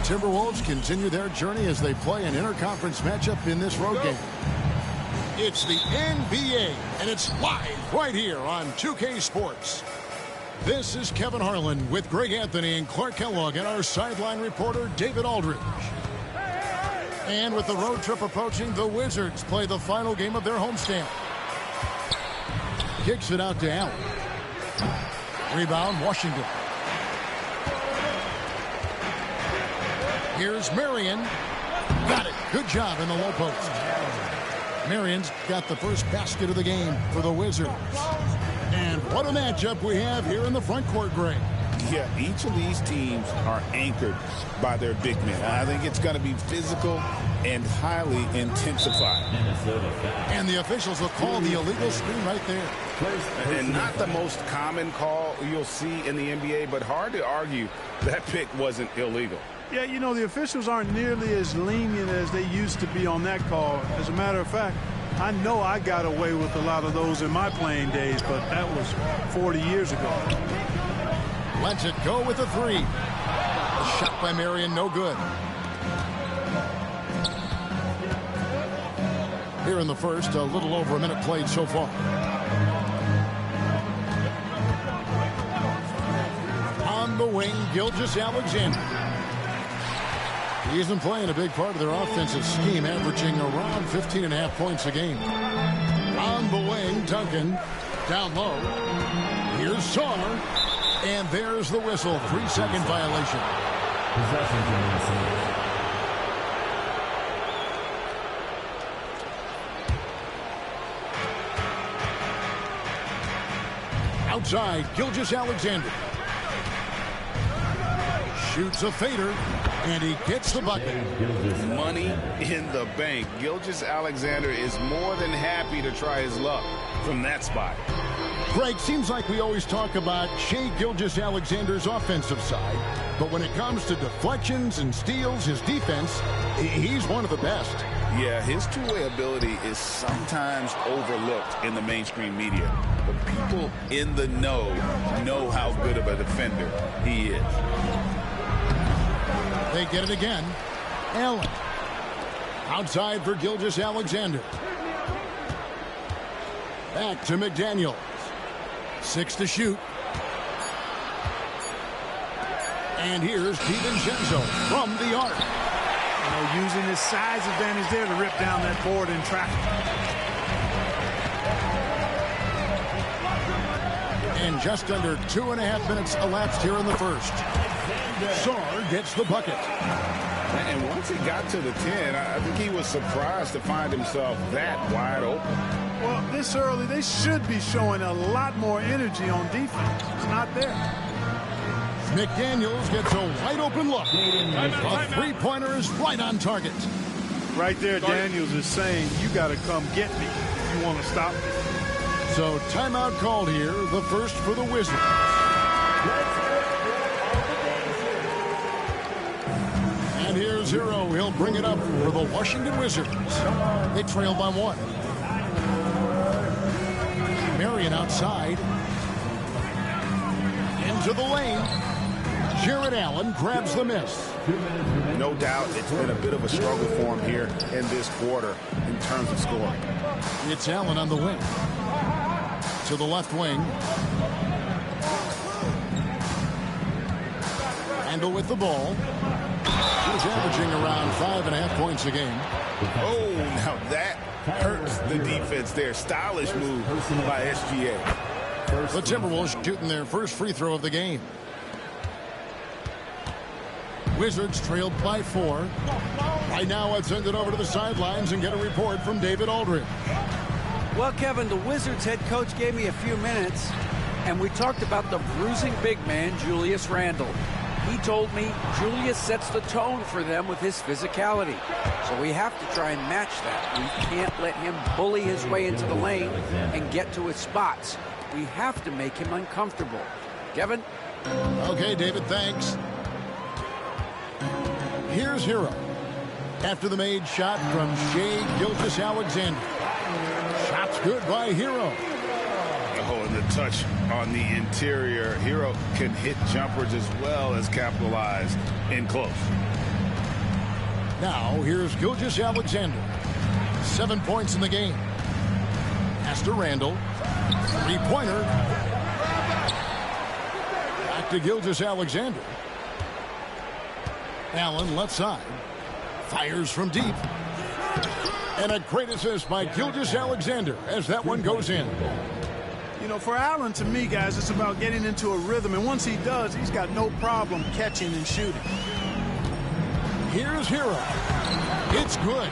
Timberwolves continue their journey as they play an interconference matchup in this road game. It's the NBA, and it's live right here on 2K Sports. This is Kevin Harlan with Greg Anthony and Clark Kellogg and our sideline reporter, David Aldridge. And with the road trip approaching, the Wizards play the final game of their homestand. Kicks it out to Allen. Rebound, Washington. Here's Marion. Got it. Good job in the low post. Marion's got the first basket of the game for the Wizards. And what a matchup we have here in the front court, Greg. Yeah, each of these teams are anchored by their big men. I think it's going to be physical and highly intensified. And the officials will call the illegal screen right there. And not the most common call you'll see in the NBA, but hard to argue that pick wasn't illegal. Yeah, you know, the officials aren't nearly as lenient as they used to be on that call. As a matter of fact, I know I got away with a lot of those in my playing days, but that was 40 years ago. Lets it go with a three. A shot by Marion, no good. Here in the first, a little over a minute played so far. On the wing, Gilgeous-Alexander. He's been playing a big part of their offensive scheme, averaging around 15.5 points a game. On the wing, Duncan. Down low. Here's Saar. And there's the whistle. 3-second violation. Outside, Gilgeous-Alexander. Shoots a fader, and he gets the bucket. Money in the bank. Gilgeous-Alexander is more than happy to try his luck from that spot. Greg, seems like we always talk about Shai Gilgeous-Alexander's offensive side, but when it comes to deflections and steals, his defense, he's one of the best. Yeah, his two-way ability is sometimes overlooked in the mainstream media, but people in the know how good of a defender he is. They get it again. Allen. Outside for Gilgeous-Alexander. Back to McDaniels. 6 to shoot. And here's DiVincenzo from the arc. You know, using his size advantage there to rip down that board in traffic. And just under 2.5 minutes elapsed here in the first. Saar gets the bucket. And once he got to the 10, I think he was surprised to find himself that wide open. Well, this early, they should be showing a lot more energy on defense. It's not there. McDaniels gets a wide open look. A three-pointer is right on target. Right there, Daniels is saying, you got to come get me if you want to stop me. So timeout called here, the first for the Wizards. And here's Hero. He'll bring it up for the Washington Wizards. They trail by 1. Marion outside. Into the lane. Jared Allen grabs the miss. No doubt it's been a bit of a struggle for him here in this quarter in terms of scoring. It's Allen on the wing. To the left wing. Handle with the ball. He's averaging around 5.5 points a game. Oh, now that hurts the defense there. Stylish move by SGA. The Timberwolves shooting their first free throw of the game. Wizards trailed by 4. Right now, let's send it over to the sidelines and get a report from David Aldridge. Well, Kevin, the Wizards head coach gave me a few minutes. And we talked about the bruising big man, Julius Randle. He told me Julius sets the tone for them with his physicality. So we have to try and match that. We can't let him bully his way into the lane and get to his spots. We have to make him uncomfortable. Kevin? Okay, David, thanks. Here's Hero. After the made shot from Shai Gilgeous-Alexander. Shot's good by Hero. Oh, and the touch on the interior. Hero can hit jumpers as well as capitalize in close. Now, here's Gilgeous-Alexander. 7 points in the game. Pass to Randle. Three-pointer. Back to Gilgeous-Alexander. Allen left side. Fires from deep. And a great assist by Gilgeous-Alexander as that one goes in. You know, for Allen, to me, guys, it's about getting into a rhythm. And once he does, he's got no problem catching and shooting. Here's Hero. It's good.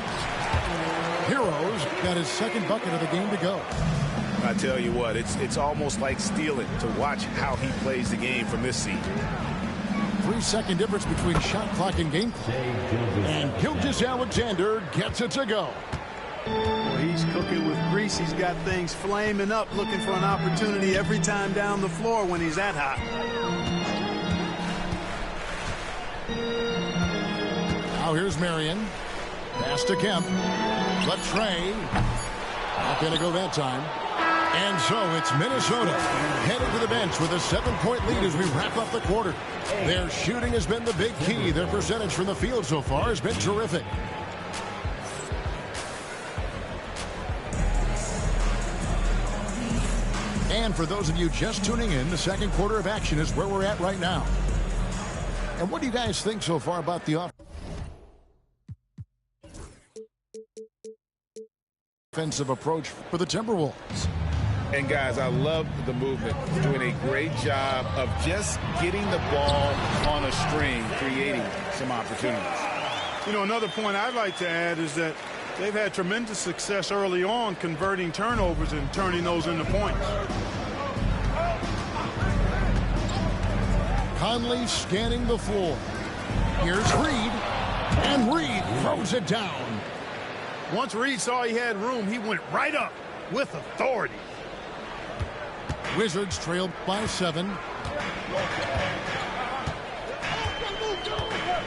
Hero's got his second bucket of the game to go. I tell you what, it's almost like stealing to watch how he plays the game from this seat. 3-second difference between shot clock and game clock. And Gilgeous-Alexander gets it to go. Well, he's cooking with grease. He's got things flaming up, looking for an opportunity every time down the floor when he's that hot. Now here's Marion. Pass to Kemp. But Trey. Not going to go that time. And so it's Minnesota headed to the bench with a 7-point lead as we wrap up the quarter. Their shooting has been the big key. Their percentage from the field so far has been terrific. And for those of you just tuning in, the second quarter of action is where we're at right now. And what do you guys think so far about the offensive approach for the Timberwolves? And guys, I love the movement. Doing a great job of just getting the ball on a string, creating some opportunities. You know, another point I'd like to add is that they've had tremendous success early on converting turnovers and turning those into points. Conley scanning the floor. Here's Reed. And Reed throws it down. Once Reed saw he had room, he went right up with authority. Wizards trailed by 7.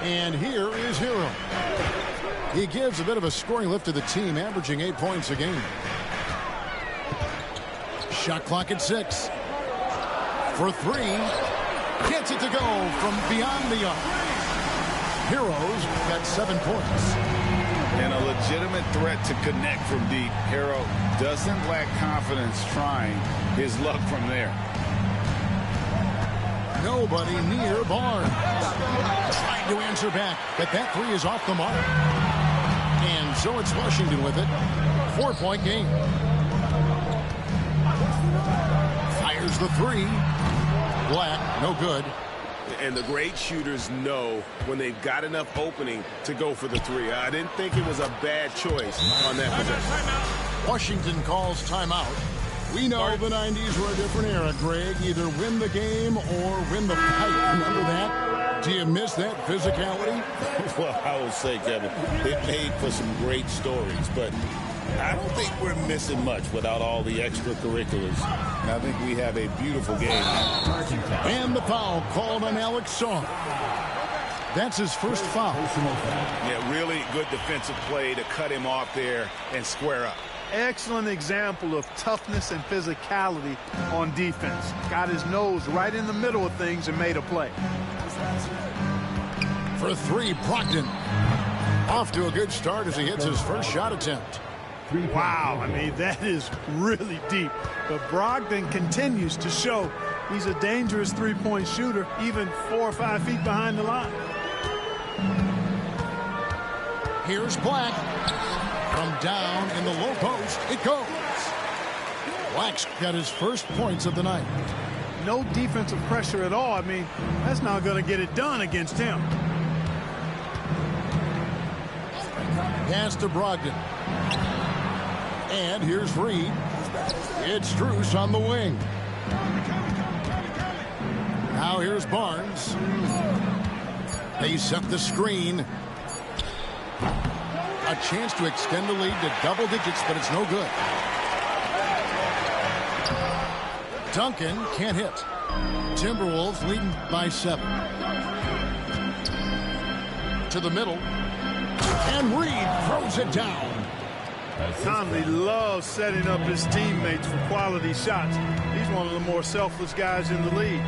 And here is Hero. He gives a bit of a scoring lift to the team, averaging 8 points a game. Shot clock at 6. For 3. Gets it to go from beyond the arc. Hero's got 7 points. And a legitimate threat to connect from deep. Hero doesn't lack confidence trying his luck from there. Nobody near Barnes. Trying to answer back, but that 3 is off the mark. And so it's Washington with it. 4-point game. Fires the 3. Black, no good. And the great shooters know when they've got enough opening to go for the 3. I didn't think it was a bad choice on that possession. Washington calls timeout. We know the 90s were a different era, Greg. Either win the game or win the fight. Remember that? Do you miss that physicality? Well, I would say, Kevin, it made for some great stories, but I don't think we're missing much without all the extracurriculars. And I think we have a beautiful game. And the foul called on Alex Song. That's his first foul. Yeah, really good defensive play to cut him off there and square up. Excellent example of toughness and physicality on defense. Got his nose right in the middle of things and made a play. For 3, Brogdon. Off to a good start as he hits his first shot attempt. Wow, I mean, that is really deep. But Brogdon continues to show he's a dangerous three-point shooter, even 4 or 5 feet behind the line. Here's Black. From down in the low post, it goes. Black's got his first points of the night. No defensive pressure at all. I mean, that's not going to get it done against him. Pass to Brogdon. And here's Reed. It's Strus on the wing. Now here's Barnes. They set the screen. A chance to extend the lead to double digits, but it's no good. Duncan can't hit. Timberwolves leading by 7. To the middle. And Reed throws it down. Conley loves setting up his teammates for quality shots. He's one of the more selfless guys in the league.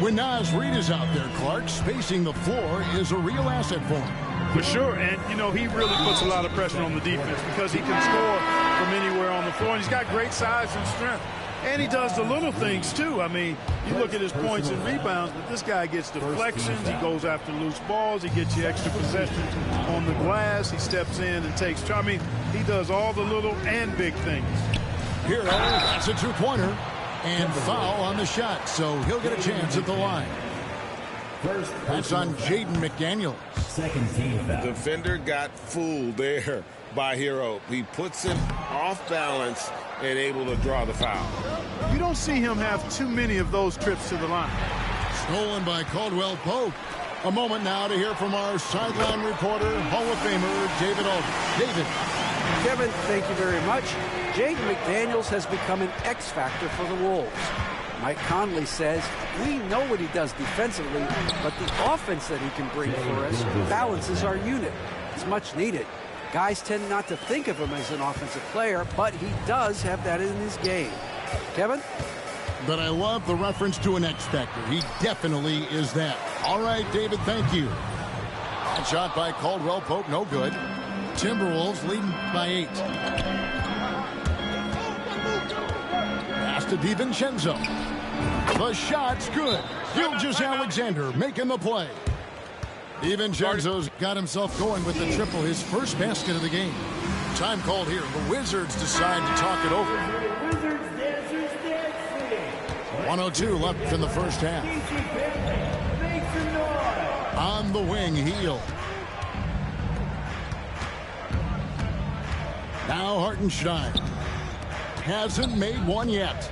When Naz Reid is out there, Clark, spacing the floor is a real asset for him. For sure, and you know, he really puts a lot of pressure on the defense because he can score from anywhere on the floor, and he's got great size and strength. And he does the little things, too. I mean, you look at his points and rebounds, but this guy gets deflections. He goes after loose balls. He gets you extra possessions on the glass. He steps in and takes charge. I mean, he does all the little and big things. Hero, that's a two-pointer. And foul on the shot, so he'll get a chance at the line. That's on Jaden McDaniels. Second team foul. The defender got fooled there by Hero. He puts him off balance and able to draw the foul. You don't see him have too many of those trips to the line. Stolen by Caldwell Pope. A moment now to hear from our sideline reporter, Hall of Famer David Aldridge. David. Kevin, thank you very much. Jaden McDaniels has become an X factor for the Wolves. Mike Conley says, we know what he does defensively, but the offense that he can bring for us balances our unit. It's much needed. Guys tend not to think of him as an offensive player, but he does have that in his game. Kevin? But I love the reference to an X factor. He definitely is that. All right, David, thank you. That shot by Caldwell Pope, no good. Timberwolves leading by 8. Pass to DiVincenzo. The shot's good. Gilgeous-Alexander making the play. DiVincenzo's got himself going with the triple, his first basket of the game. Time called here. The Wizards decide to talk it over. 102 left in the first half. On the wing, Heel. Now Hartenstein. Hasn't made one yet.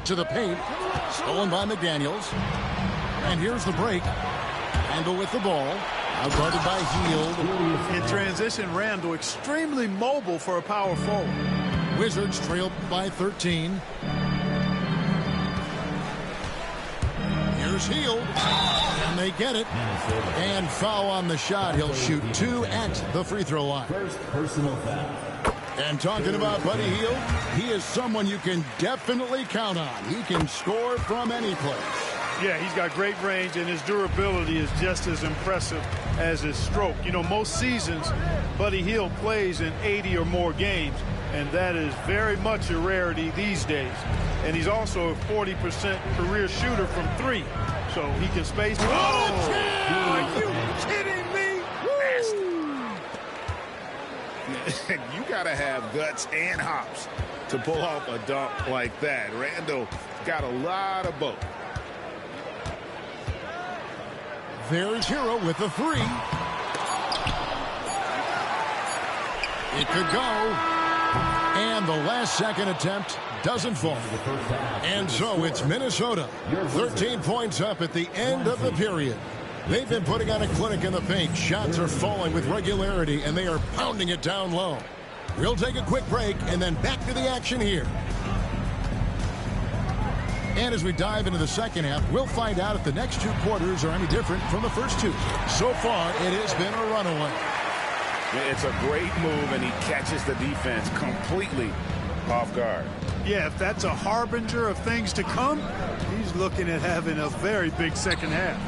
To the paint. Stolen by McDaniels. And here's the break. Randall with the ball. Out guarded by Hield. In transition, Randall extremely mobile for a power forward. Wizards trail by 13. Here's Hield. And they get it. And foul on the shot. He'll shoot 2 at the free throw line. First personal foul. And talking about Buddy Hield, he is someone you can definitely count on. He can score from any place. Yeah, he's got great range, and his durability is just as impressive as his stroke. You know, most seasons, Buddy Hield plays in 80 or more games, and that is very much a rarity these days. And he's also a 40% career shooter from 3, so he can space. Oh, are you kidding me? You got to have guts and hops to pull off a dunk like that. Randall got a lot of both. There's Hero with the 3. It could go. And the last second attempt doesn't fall. And so it's Minnesota. 13 points up at the end of the period. They've been putting on a clinic in the paint. Shots are falling with regularity, and they are pounding it down low. We'll take a quick break and then back to the action here. And as we dive into the second half, we'll find out if the next 2 quarters are any different from the first 2. So far, it has been a runaway. It's a great move, and he catches the defense completely off guard. Yeah, if that's a harbinger of things to come, he's looking at having a very big second half.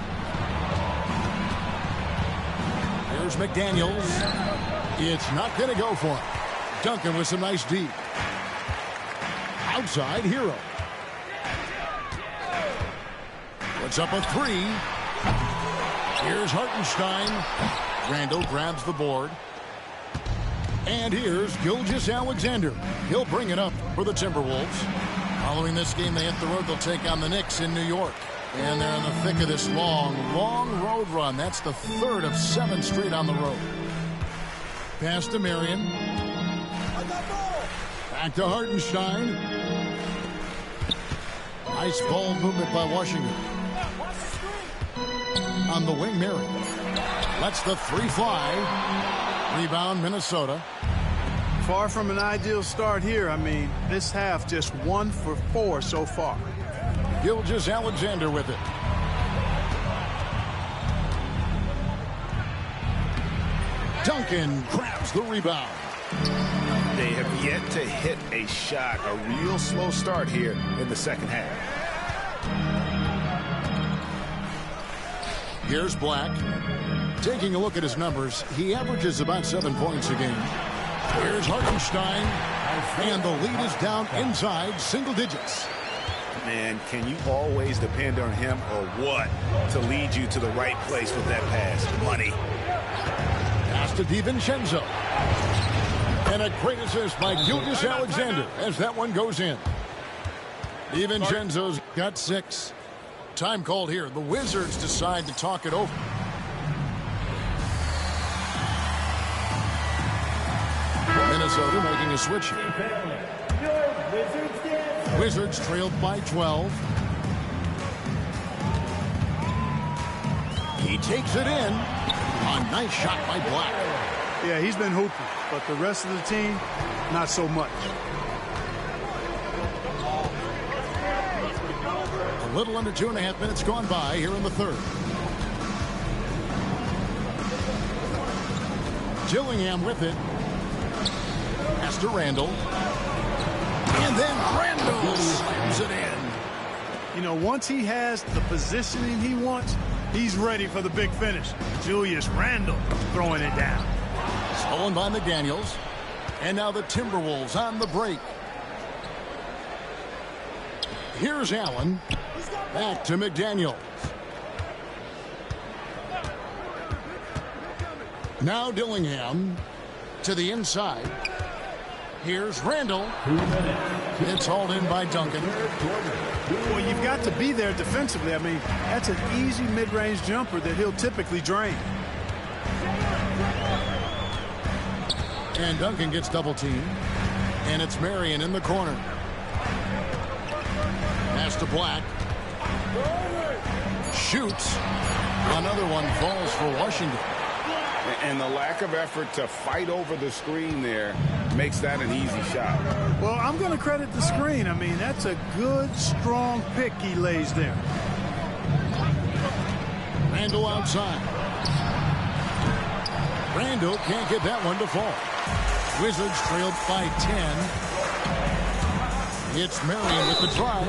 Here's McDaniels. It's not going to go for him. Duncan with some nice D. Outside, Hero. Puts up a 3. Here's Hartenstein. Randall grabs the board. And here's Gilgeous-Alexander. He'll bring it up for the Timberwolves. Following this game, they hit the road. They'll take on the Knicks in New York. And they're in the thick of this long road run. That's the 3rd of 7 straight on the road. Pass to Marion. Back to Hartenstein. Nice ball movement by Washington. On the wing, Mary. Lets the three fly. Rebound, Minnesota. Far from an ideal start here. I mean, this half just 1 for 4 so far. Gilgeous-Alexander with it. Duncan grabs the rebound. They have yet to hit a shot. A real slow start here in the second half. Here's Black. Taking a look at his numbers, he averages about 7 points a game. Here's Hartenstein. And the lead is down inside single digits. Man, can you always depend on him or what to lead you to the right place with that pass? Money. Pass to DiVincenzo. And a great assist by Gilgeous-Alexander as that one goes in. DiVincenzo's got 6. Time called here. The Wizards decide to talk it over. Minnesota making a switch here. Wizards trailed by 12. He takes it in. A nice shot by Black. Yeah, he's been hooping, but the rest of the team, not so much. A little under 2.5 minutes gone by here in the third. Gillingham with it. Pass to Randall. And then Randall slams it in. You know, once he has the positioning he wants, he's ready for the big finish. Julius Randle throwing it down. Stolen by McDaniels. And now the Timberwolves on the break. Here's Allen. Back to McDaniels. Now Dillingham to the inside. Here's Randall. It's hauled in by Duncan. Well, you've got to be there defensively. I mean, that's an easy mid-range jumper that he'll typically drain. And Duncan gets double-teamed. And it's Marion in the corner. Pass to Black. Shoots. Another one falls for Washington. And the lack of effort to fight over the screen there makes that an easy shot. Well, I'm going to credit the screen. I mean, that's a good, strong pick he lays there. Randall outside. Randall can't get that one to fall. Wizards trailed by 10. It's Marion with the drive.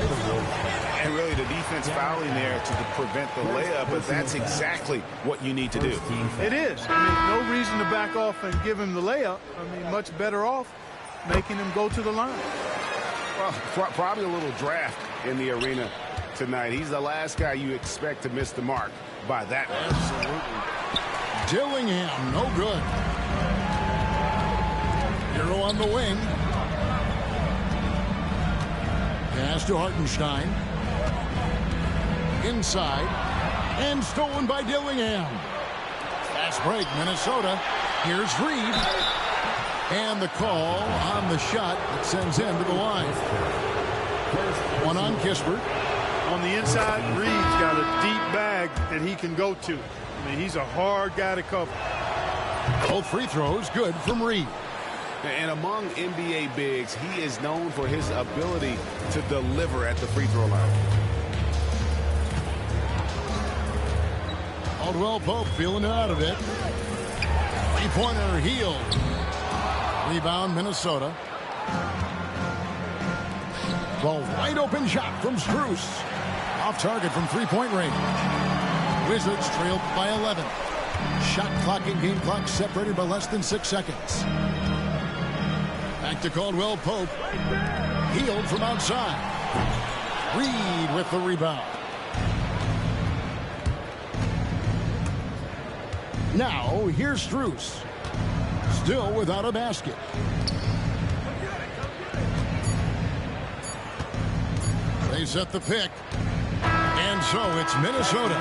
And really the defense fouling there to prevent the layup, but that's exactly what you need to do. It is. I mean, no reason to back off and give him the layup. I mean, much better off making him go to the line. Well, probably a little draft in the arena tonight. He's the last guy you expect to miss the mark by that much. Absolutely. Dillingham, no good. Hero on the wing. Pass to Hartenstein. Inside. And stolen by Dillingham. Fast break, Minnesota. Here's Reed. And the call on the shot that sends him to the line. One on Kispert. On the inside, Reed's got a deep bag that he can go to. I mean, he's a hard guy to cover. Both free throws good from Reed. And among NBA bigs, he is known for his ability to deliver at the free throw line. Caldwell Pope feeling it out of it. Three-pointer healed. Rebound, Minnesota. The wide open shot from Strus. Off target from three-point range. Wizards trailed by 11. Shot clock and game clock separated by less than 6 seconds. Back to Caldwell Pope. Healed from outside. Reed with the rebound. Now, here's Strus. Still without a basket. They set the pick. And so it's Minnesota.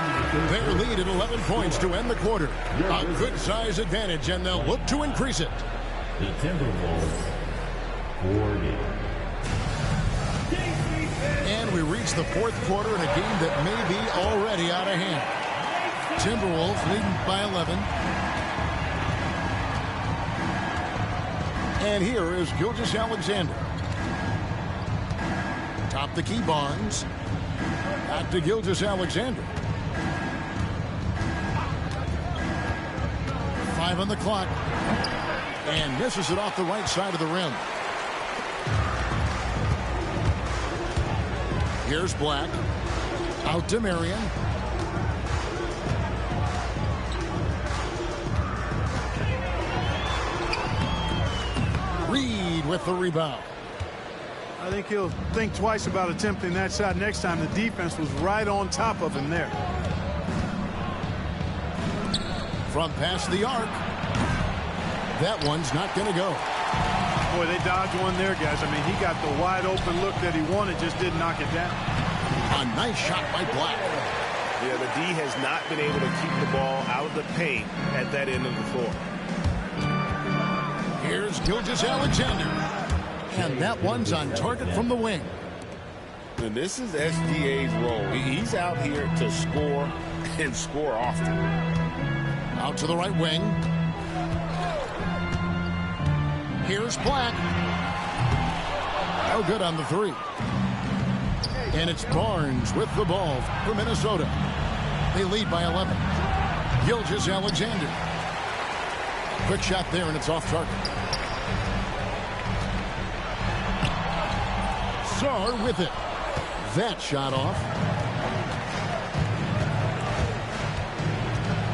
Their lead at 11 points to end the quarter. A good size advantage, and they'll look to increase it. The Timberwolves 40. And we reach the fourth quarter in a game that may be already out of hand. Timberwolves leading by 11. And here is Gilgeous-Alexander. Top the key, Barnes. Back to Gilgeous-Alexander. 5 on the clock. And misses it off the right side of the rim. Here's Black. Out to Marion. Reed with the rebound. I think he'll think twice about attempting that shot next time. The defense was right on top of him there. From past the arc. That one's not going to go. Boy, they dodged one there, guys. I mean, he got the wide open look that he wanted, just didn't knock it down. A nice shot by Black. Yeah, the D has not been able to keep the ball out of the paint at that end of the floor. Here's Gilgeous-Alexander. And that one's on target from the wing. And this is SGA's role. He's out here to score and score often. Out to the right wing. Here's Black. No good on the three. And it's Barnes with the ball for Minnesota. They lead by 11. Gilgeous-Alexander. Quick shot there, and it's off target. Sarr with it. That shot off.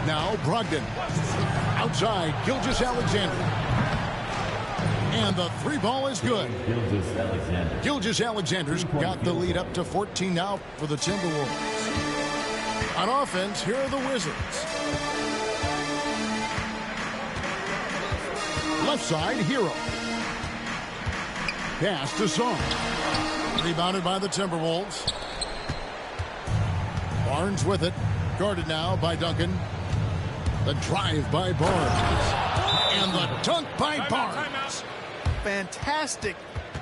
Now Brogdon. Outside, Gilgeous-Alexander. And the three ball is good. Gilgeous-Alexander's got the lead up to 14 now for the Timberwolves. On offense, here are the Wizards. Left side, Hero. Pass to Song. Rebounded by the Timberwolves. Barnes with it. Guarded now by Duncan. The drive by Barnes. And the dunk by Barnes. Fantastic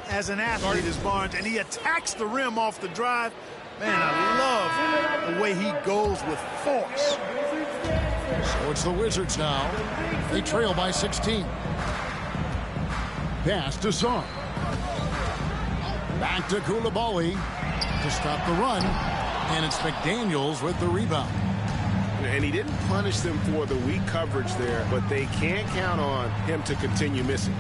as an athlete is Barnes, and he attacks the rim off the drive. Man, I love the way he goes with force. So it's the Wizards now. They trail by 16. Pass to Song. Back to Koulibaly to stop the run. And it's McDaniels with the rebound. And he didn't punish them for the weak coverage there, but they can't count on him to continue missing.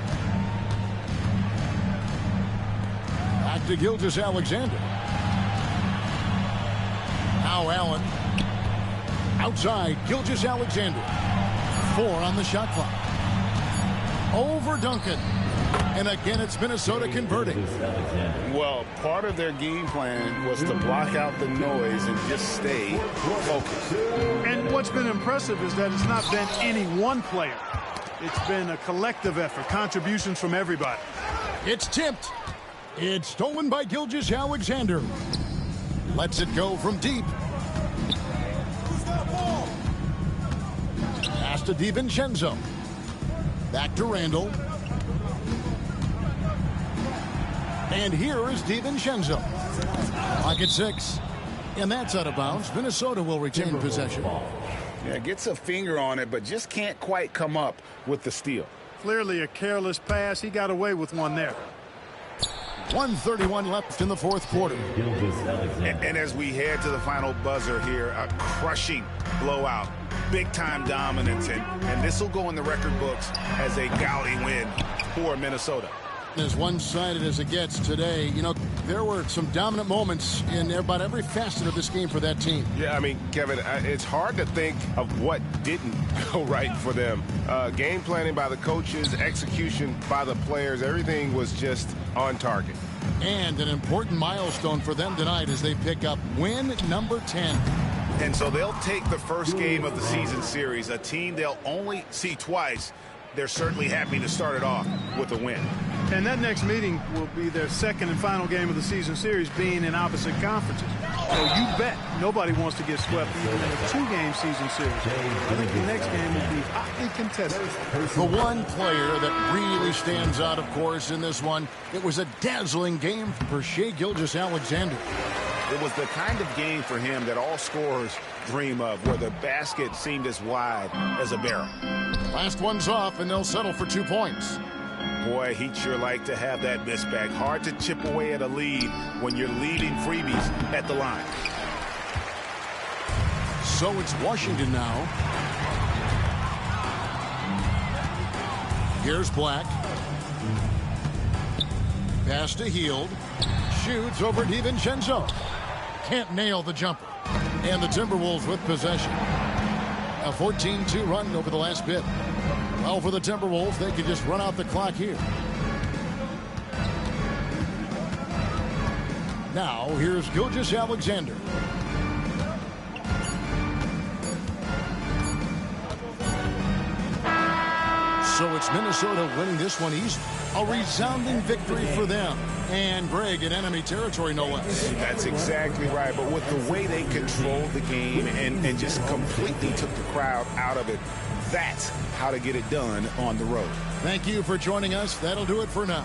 Back to Gilgeous-Alexander. Now Allen. Outside, Gilgeous-Alexander. 4 on the shot clock. Over Duncan. And again, it's Minnesota converting. Well, part of their game plan was to block out the noise and just stay focused. And what's been impressive is that it's not been any one player. It's been a collective effort, contributions from everybody. It's tipped. It's stolen by Gilgeous-Alexander. Lets it go from deep. Pass to DiVincenzo. Back to Randall. And here is DiVincenzo. Pocket 6. And that's out of bounds. Minnesota will retain possession. Yeah, gets a finger on it, but just can't quite come up with the steal. Clearly a careless pass. He got away with one there. 1:31 left in the fourth quarter. And as we head to the final buzzer here, a crushing blowout. Big-time dominance. And this will go in the record books as a gaudy win for Minnesota. As one-sided as it gets today, you know, there were some dominant moments in about every facet of this game for that team. Yeah, I mean, Kevin, it's hard to think of what didn't go right for them. Game planning by the coaches, execution by the players, everything was just on target. And an important milestone for them tonight as they pick up win number 10. And so they'll take the first game of the season series, a team they'll only see twice. They're certainly happy to start it off with a win. And that next meeting will be their second and final game of the season series, being in opposite conferences. So you bet nobody wants to get swept even in a two-game season series. I think the next game will be hotly contested. The one player that really stands out, of course, in this one, it was a dazzling game for Shai Gilgeous-Alexander. It was the kind of game for him that all scorers dream of, where the basket seemed as wide as a barrel. Last one's off, and they'll settle for 2 points. Boy, he'd sure like to have that miss back. Hard to chip away at a lead when you're leading freebies at the line. So it's Washington now. Here's Black. Pass to Hield. Shoots over DiVincenzo. Can't nail the jumper. And the Timberwolves with possession. A 14-2 run over the last bit. Well, for the Timberwolves, they could just run out the clock here. Now, here's Gilgeous-Alexander. So it's Minnesota winning this one easy. A resounding victory for them. And Greg in enemy territory, no less. That's exactly right. But with the way they controlled the game and just completely took the crowd out of it, that's how to get it done on the road. Thank you for joining us. That'll do it for now.